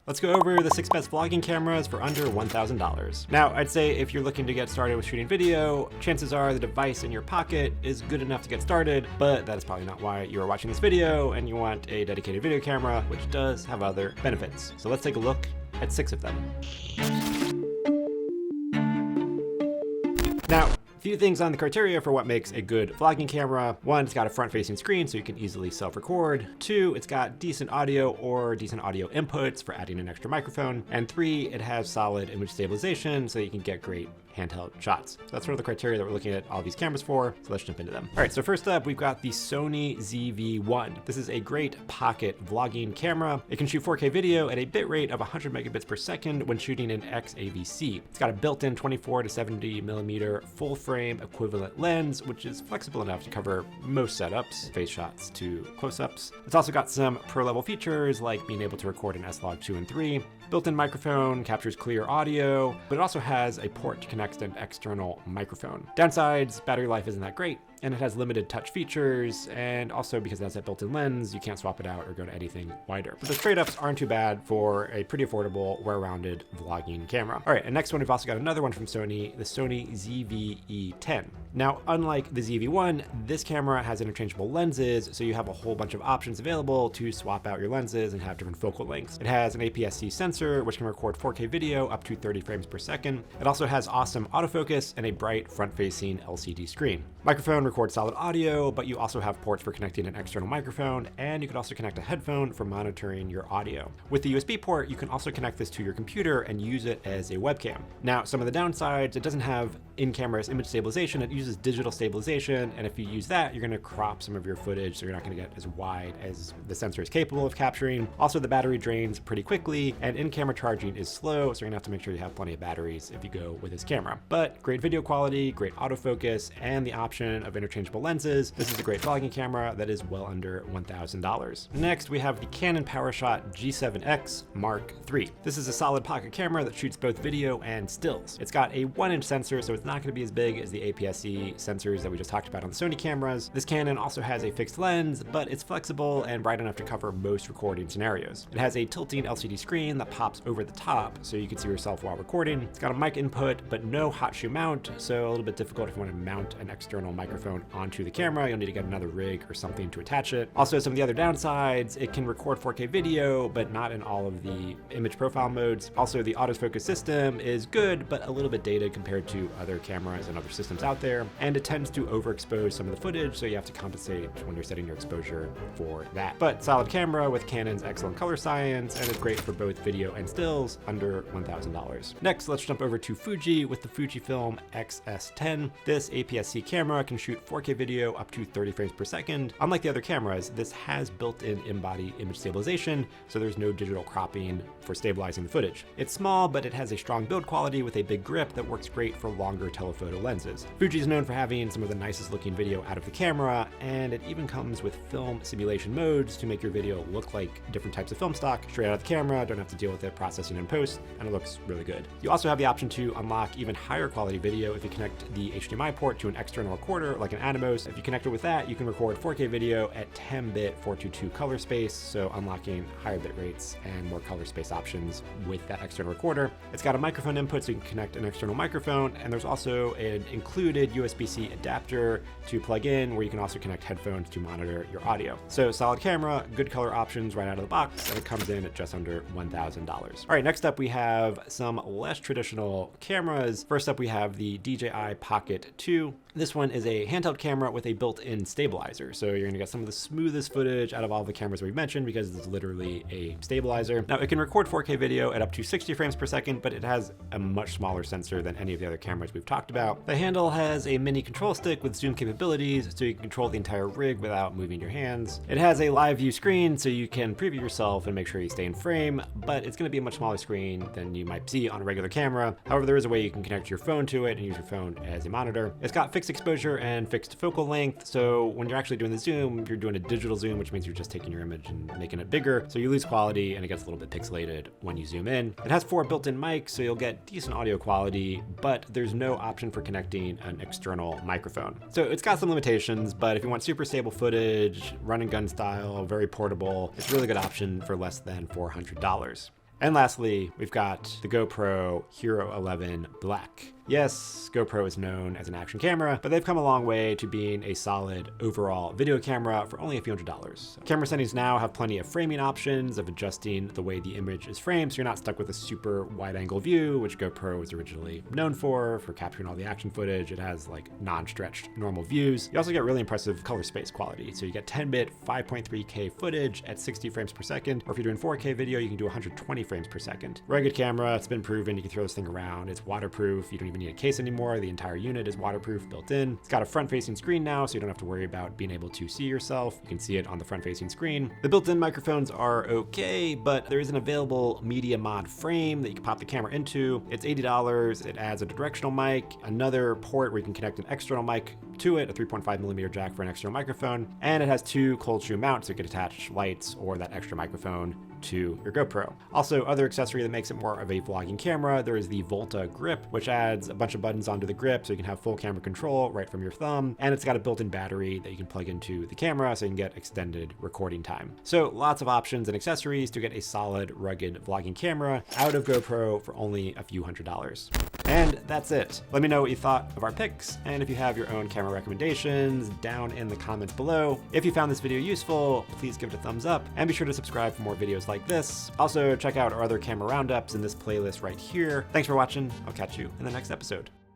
Let's go over the 6 best vlogging cameras for under $1,000. Now, I'd say if you're looking to get started with shooting video, chances are the device in your pocket is good enough to get started, but that is probably not why you are watching this video and you want a dedicated video camera, which does have other benefits. So let's take a look at 6 of them. Now, few things on the criteria for what makes a good vlogging camera. 1, it's got a front-facing screen so you can easily self-record. 2, it's got decent audio or decent audio inputs for adding an extra microphone. And 3, it has solid image stabilization so you can get great handheld shots. So that's sort of the criteria that we're looking at all these cameras for. So let's jump into them. All right, so first up, we've got the Sony ZV-1. This is a great pocket vlogging camera. It can shoot 4K video at a bitrate of 100 megabits per second when shooting in XAVC. It's got a built-in 24 to 70 millimeter full frame equivalent lens, which is flexible enough to cover most setups, face shots to close-ups. It's also got some pro-level features like being able to record in S-Log 2 and 3. Built-in microphone, captures clear audio, but it also has a port to connect an external microphone. Downsides, battery life isn't that great, and it has limited touch features, and also because it has that built-in lens, you can't swap it out or go to anything wider. But the trade-offs aren't too bad for a pretty affordable, well-rounded vlogging camera. All right, and next one, we've also got another one from Sony, the Sony ZV-E10. Now, unlike the ZV-1, this camera has interchangeable lenses, so you have a whole bunch of options available to swap out your lenses and have different focal lengths. It has an APS-C sensor, which can record 4K video up to 30 frames per second. It also has awesome autofocus and a bright front-facing LCD screen. Microphone records solid audio, but you also have ports for connecting an external microphone, and you can also connect a headphone for monitoring your audio. With the USB port, you can also connect this to your computer and use it as a webcam. Now, some of the downsides, it doesn't have in-camera image stabilization. It uses digital stabilization, and if you use that, you're going to crop some of your footage, so you're not going to get as wide as the sensor is capable of capturing. Also, the battery drains pretty quickly, and in-camera charging is slow, so you're going to have to make sure you have plenty of batteries if you go with this camera. But great video quality, great autofocus, and the option of interchangeable lenses. This is a great vlogging camera that is well under $1,000. Next, we have the Canon PowerShot G7X Mark III. This is a solid pocket camera that shoots both video and stills. It's got a 1-inch sensor, so it's not going to be as big as the APS-C sensors that we just talked about on the Sony cameras. This Canon also has a fixed lens, but it's flexible and bright enough to cover most recording scenarios. It has a tilting LCD screen that pops over the top, so you can see yourself while recording. It's got a mic input, but no hot shoe mount, so a little bit difficult if you want to mount an external microphone onto the camera. You'll need to get another rig or something to attach it. Also, some of the other downsides, it can record 4K video, but not in all of the image profile modes. Also, the autofocus system is good, but a little bit dated compared to other cameras and other systems out there, and it tends to overexpose some of the footage, so you have to compensate when you're setting your exposure for that. But solid camera with Canon's excellent color science, and it's great for both video and stills under $1,000. Next, let's jump over to Fuji with the Fujifilm X-S10. This APS-C camera can shoot 4K video up to 30 frames per second. Unlike the other cameras, this has built-in in-body image stabilization, so there's no digital cropping for stabilizing the footage. It's small, but it has a strong build quality with a big grip that works great for longer telephoto lenses. Fuji is known for having some of the nicest looking video out of the camera, and it even comes with film simulation modes to make your video look like different types of film stock straight out of the camera. Don't have to deal with it processing in post, and it looks really good. You also have the option to unlock even higher quality video if you connect the HDMI port to an external recorder like an Atomos. If you connect it with that, you can record 4K video at 10-bit 422 color space, so unlocking higher bit rates and more color space options with that external recorder. It's got a microphone input so you can connect an external microphone, and there's also an included USB-C adapter to plug in where you can also connect headphones to monitor your audio. So solid camera, good color options right out of the box, and it comes in at just under $1,000. All right, next up we have some less traditional cameras. First up we have the DJI Pocket 2. This one is a handheld camera with a built-in stabilizer. So you're gonna get some of the smoothest footage out of all the cameras we've mentioned because it's literally a stabilizer. Now it can record 4K video at up to 60 frames per second, but it has a much smaller sensor than any of the other cameras we've talked about. The handle has a mini control stick with zoom capabilities, so you can control the entire rig without moving your hands. It has a live view screen, so you can preview yourself and make sure you stay in frame, but it's gonna be a much smaller screen than you might see on a regular camera. However, there is a way you can connect your phone to it and use your phone as a monitor. It's got fixed exposure and fixed focal length, so when you're actually doing the zoom, you're doing a digital zoom, which means you're just taking your image and making it bigger, so you lose quality and it gets a little bit pixelated when you zoom in. It has 4 built-in mics, so you'll get decent audio quality, but there's no option for connecting an external microphone. So it's got some limitations, but if you want super stable footage, run and gun style, very portable, it's a really good option for less than $400. And lastly, we've got the GoPro Hero 11 Black. Yes, GoPro is known as an action camera, but they've come a long way to being a solid overall video camera for only a few $100s. Camera settings now have plenty of framing options of adjusting the way the image is framed, so you're not stuck with a super wide angle view, which GoPro was originally known for capturing all the action footage. It has like non-stretched normal views. You also get really impressive color space quality. So you get 10-bit 5.3K footage at 60 frames per second, or if you're doing 4K video, you can do 120 frames per second. Rugged camera, it's been proven, you can throw this thing around. It's waterproof, you don't even need a case anymore. The entire unit is waterproof built in. It's got a front-facing screen now, so you don't have to worry about being able to see yourself. You can see it on the front-facing screen. The built-in microphones are okay, but there is an available media mod frame that you can pop the camera into. It's $80. It adds a directional mic, another port where you can connect an external mic to it, a 3.5mm jack for an external microphone, and it has two cold shoe mounts so you can attach lights or that extra microphone to your GoPro. Also, other accessory that makes it more of a vlogging camera, there is the Volta grip, which adds a bunch of buttons onto the grip so you can have full camera control right from your thumb, and it's got a built-in battery that you can plug into the camera so you can get extended recording time. So lots of options and accessories to get a solid, rugged vlogging camera out of GoPro for only a few $100s. And that's it. Let me know what you thought of our picks, and if you have your own camera recommendations down in the comments below. If you found this video useful, please give it a thumbs up, and be sure to subscribe for more videos like this. Also, check out our other camera roundups in this playlist right here. Thanks for watching. I'll catch you in the next episode.